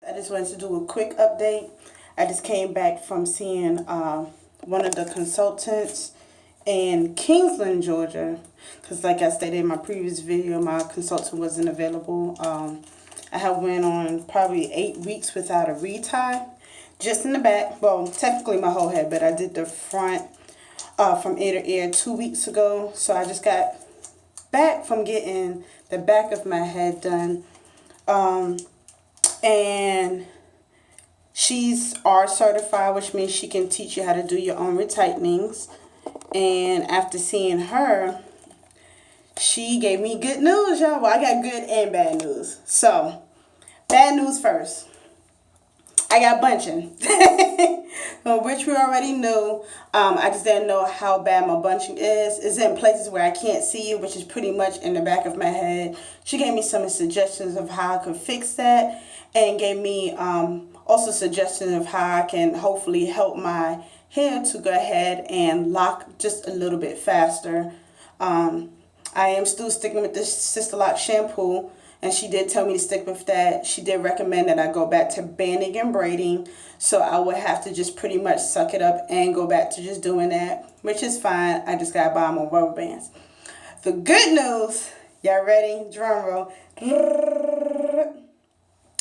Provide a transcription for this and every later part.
I just wanted to do a quick update. I just came back from seeing one of the consultants in Kingsland, Georgia, because like I stated in my previous video, my consultant wasn't available. I had went on probably 8 weeks without a retie, just in the back. Well, technically my whole head, but I did the front from ear to ear 2 weeks ago. So I just got back from getting the back of my head done. And she's R certified, which means she can teach you how to do your own retightnings. And after seeing her, she gave me good news, y'all. Well, I got good and bad news. So, bad news first. I got bunching, which we already knew. I just didn't know how bad my bunching is. It's in places where I can't see it, which is pretty much in the back of my head. She gave me some suggestions of how I could fix that, and gave me also suggestions of how I can hopefully help my hair to go ahead and lock just a little bit faster. I am still sticking with this Sisterlocks shampoo, and she did tell me to stick with that. She did recommend that I go back to banding and braiding, so I would have to just pretty much suck it up and go back to just doing that, which is fine. I just gotta buy more rubber bands. The good news, y'all ready? Drum roll.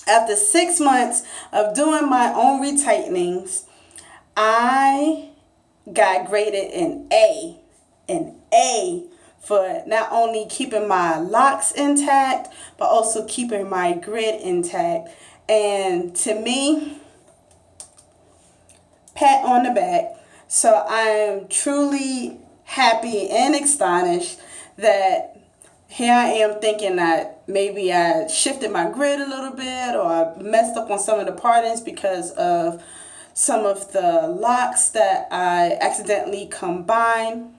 After 6 months of doing my own retightenings, I got graded an A for not only keeping my locks intact, but also keeping my grid intact. And to me, pat on the back. So I am truly happy and astonished that here I am thinking that maybe I shifted my grid a little bit, or I messed up on some of the partings because of some of the locks that I accidentally combined.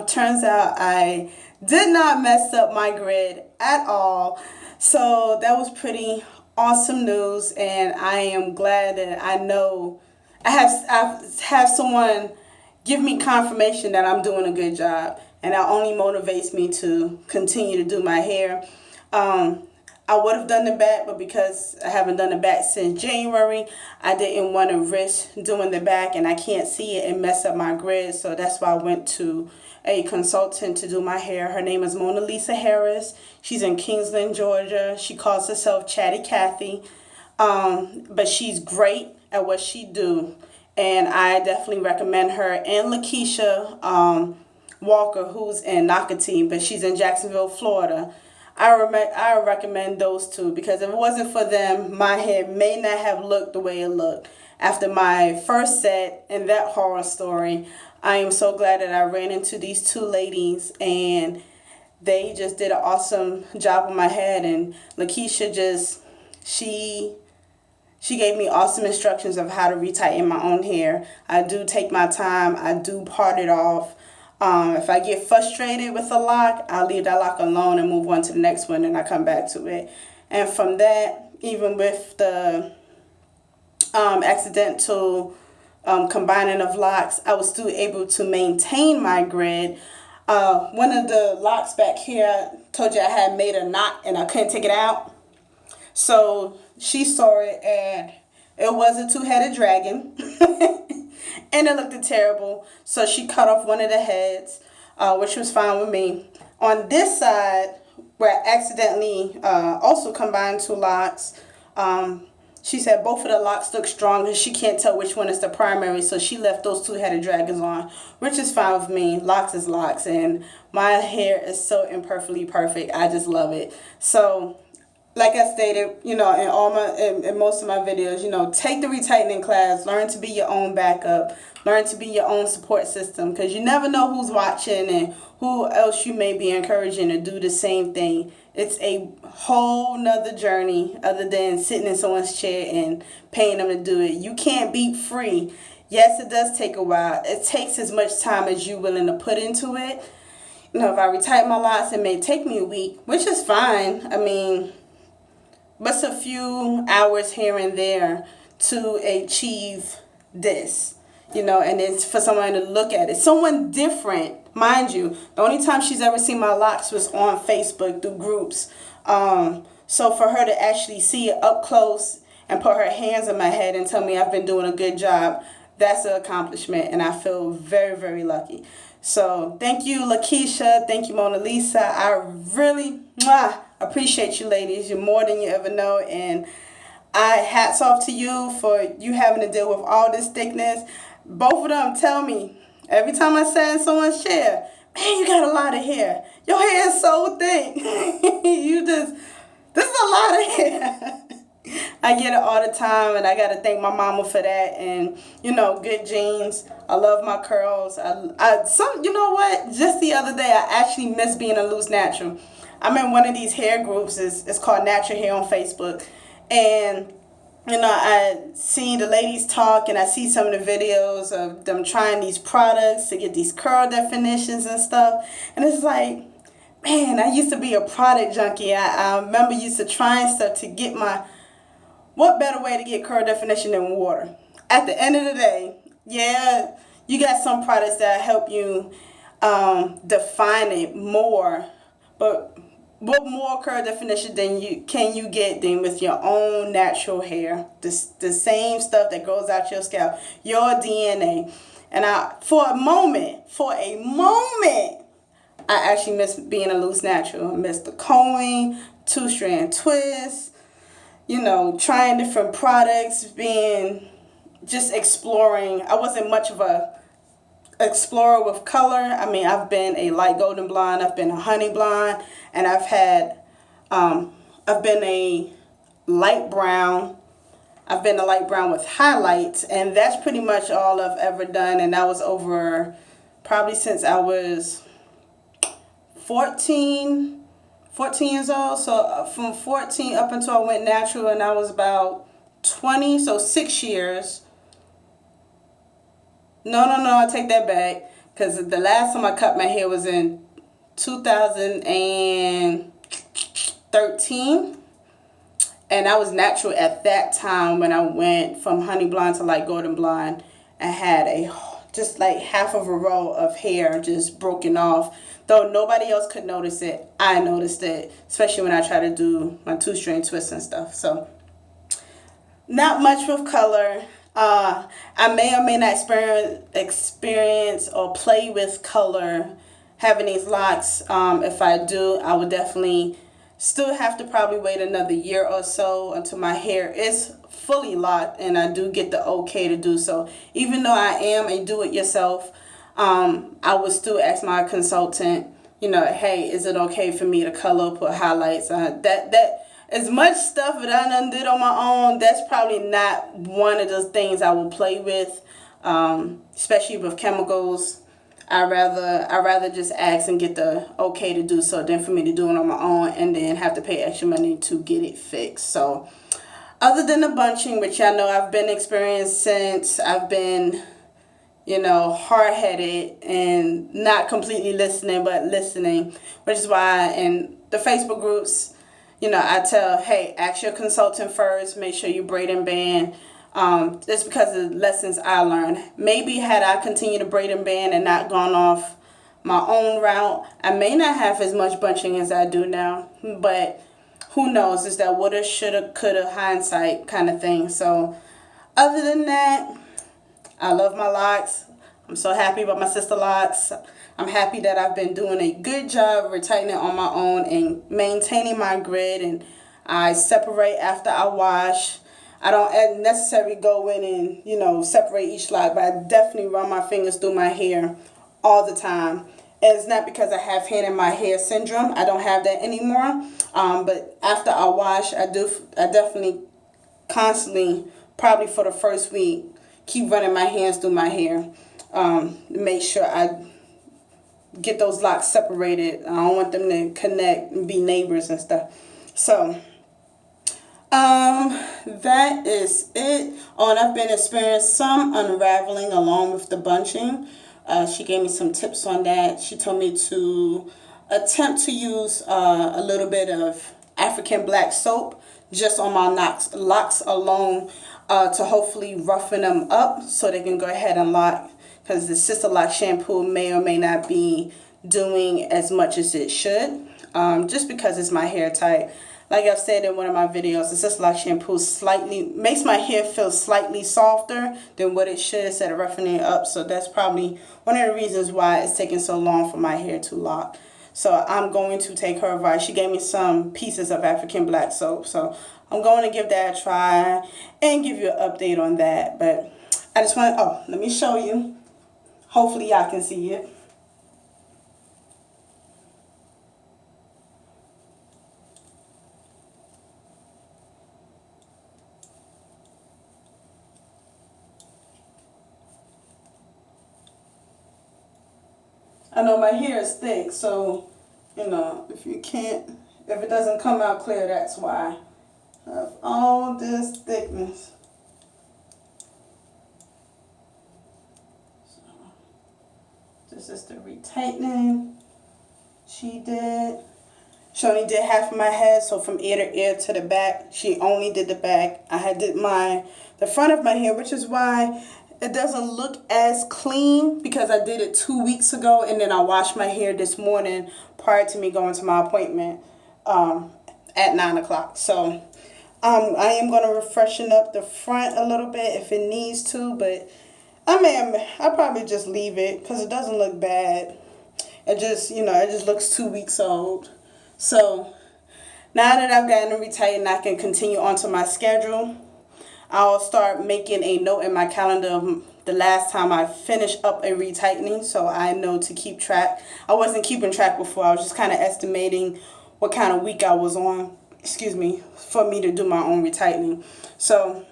Turns out I did not mess up my grid at all. So that was pretty awesome news, and I am glad that I know I have someone give me confirmation that I'm doing a good job, and that only motivates me to continue to do my hair. I would have done the back, but because I haven't done the back since January, I didn't want to risk doing the back and I can't see it and mess up my grid. So that's why I went to a consultant to do my hair. Her name is Mona Lisa Harris. She's in Kingsland, Georgia. She calls herself Chatty Cathy. But she's great at what she do. And I definitely recommend her, and Lakeisha Walker, who's in Nocatee, but she's in Jacksonville, Florida. I recommend those two, because if it wasn't for them, my hair may not have looked the way it looked. After my first set and that horror story, I am so glad that I ran into these two ladies, and they just did an awesome job on my head. And Lakeisha she gave me awesome instructions of how to retighten my own hair. I do take my time. I do part it off. If I get frustrated with a lock, I'll leave that lock alone and move on to the next one, and I come back to it. And from that, even with the accidental combining of locks, I was still able to maintain my grid. One of the locks back here, I told you I had made a knot and I couldn't take it out. So she saw it, and it was a two-headed dragon. And it looked terrible. So she cut off one of the heads, which was fine with me. On this side, where I accidentally also combined two locks, she said both of the locks look strong and she can't tell which one is the primary. So she left those two-headed dragons on, which is fine with me. Locks is locks. And my hair is so imperfectly perfect. I just love it. So like I stated, in most of my videos, take the retightening class, learn to be your own backup, learn to be your own support system, because you never know who's watching and who else you may be encouraging to do the same thing. It's a whole nother journey other than sitting in someone's chair and paying them to do it. You can't be free. Yes, it does take a while. It takes as much time as you're willing to put into it. If I retighten my locks, it may take me a week, which is fine. I mean, but it's a few hours here and there to achieve this, and it's for someone to look at it. Someone different, mind you. The only time she's ever seen my locks was on Facebook through groups. So for her to actually see it up close and put her hands on my head and tell me I've been doing a good job, that's an accomplishment, and I feel very, very lucky. So thank you, Lakeisha. Thank you, Mona Lisa. I really appreciate you, ladies. You're more than you ever know, and hats off to you for you having to deal with all this thickness. Both of them tell me every time I sat in someone's chair, man, you got a lot of hair. Your hair is so thick. This is a lot of hair. I get it all the time, and I got to thank my mama for that. And good genes. I love my curls. You know what? Just the other day, I actually miss being a loose natural. I'm in one of these hair groups. It's called Natural Hair on Facebook, and I see the ladies talk, and I see some of the videos of them trying these products to get these curl definitions and stuff, and it's like, man, I used to be a product junkie. I remember used to trying stuff to get what better way to get curl definition than water? At the end of the day, yeah, you got some products that help you define it more, but what more curl definition can you get than with your own natural hair? The same stuff that grows out your scalp, your DNA. And for a moment, I actually miss being a loose natural. I miss the combing, 2-strand twists, trying different products, just exploring. I wasn't much of a explorer with color. I mean, I've been a light golden blonde, I've been a honey blonde, and I've been a light brown. I've been a light brown with highlights, and that's pretty much all I've ever done. And that was over probably since I was 14 years old. So from 14 up until I went natural, and I was about 20, so 6 years. No, I take that back, because the last time I cut my hair was in 2013, and I was natural at that time when I went from honey blonde to light golden blonde. I had just like half of a row of hair just broken off. Though nobody else could notice it, I noticed it, especially when I try to do my 2-strand twists and stuff. So not much with color. I may or may not experience or play with color having these locks. If I do, I would definitely still have to probably wait another year or so until my hair is fully locked and I do get the okay to do so. Even though I am a do-it-yourself, I would still ask my consultant, hey, is it okay for me to color, put highlights? That as much stuff that I done did on my own, that's probably not one of those things I will play with, especially with chemicals. I rather just ask and get the okay to do so than for me to do it on my own and then have to pay extra money to get it fixed. So other than the bunching, which I know I've been experienced since I've been, hard-headed and not completely listening, but listening, which is why in the Facebook groups, I tell, hey, ask your consultant first, make sure you braid and band. Just because of the lessons I learned. Maybe had I continued to braid and band and not gone off my own route, I may not have as much bunching as I do now. But who knows? It's that woulda, shoulda, coulda, hindsight kind of thing. So other than that, I love my locks. I'm so happy about my Sisterlocks. I'm happy that I've been doing a good job retightening on my own and maintaining my grid, and I separate after I wash. I don't necessarily go in and, separate each lock, but I definitely run my fingers through my hair all the time. And it's not because I have hand in my hair syndrome. I don't have that anymore. But after I wash, I definitely constantly, probably for the first week, keep running my hands through my hair. Make sure I get those locks separated. I don't want them to connect and be neighbors and stuff. So that is it. And I've been experiencing some unraveling along with the bunching. She gave me some tips on that. She told me to attempt to use a little bit of African black soap just on my locks alone to hopefully roughen them up so they can go ahead and lock, because the Sisterlocks shampoo may or may not be doing as much as it should, just because it's my hair type. like I've said in one of my videos, the Sisterlocks shampoo makes my hair feel slightly softer than what it should instead of roughening it up. So that's probably one of the reasons why it's taking so long for my hair to lock. So I'm going to take her advice. She gave me some pieces of African black soap. So I'm going to give that a try and give you an update on that. But I just want to, let me show you. Hopefully y'all can see it. I know my hair is thick, so, you know, if it doesn't come out clear, that's why. I have all this thickness. So, this is the retightening she did. She only did half of my head, so from ear to ear to the back. She only did the back. I did the front of my hair, which is why it doesn't look as clean, because I did it 2 weeks ago, and then I washed my hair this morning prior to me going to my appointment at 9 o'clock. So I am going to freshen up the front a little bit if it needs to, but I'll probably just leave it because it doesn't look bad. It just looks 2 weeks old. So now that I've gotten it retightened, I can continue onto my schedule. I'll start making a note in my calendar of the last time I finished up a retightening, so I know to keep track. I wasn't keeping track before. I was just kind of estimating what kind of week I was on, for me to do my own retightening. So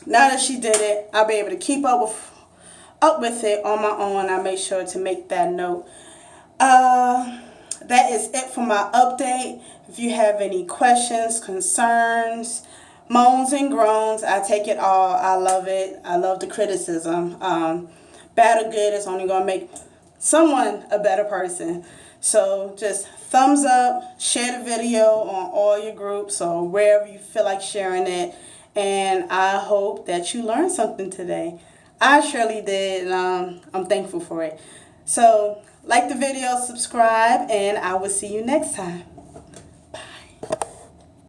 now that she did it, I'll be able to keep up with it on my own. I make sure to make that note. That is it for my update. If you have any questions, concerns, moans and groans, I take it all. I love it. I love the criticism. Bad or good is only going to make someone a better person. So just thumbs up, share the video on all your groups or wherever you feel like sharing it. And I hope that you learned something today. I surely did, and I'm thankful for it. So like the video, subscribe, and I will see you next time.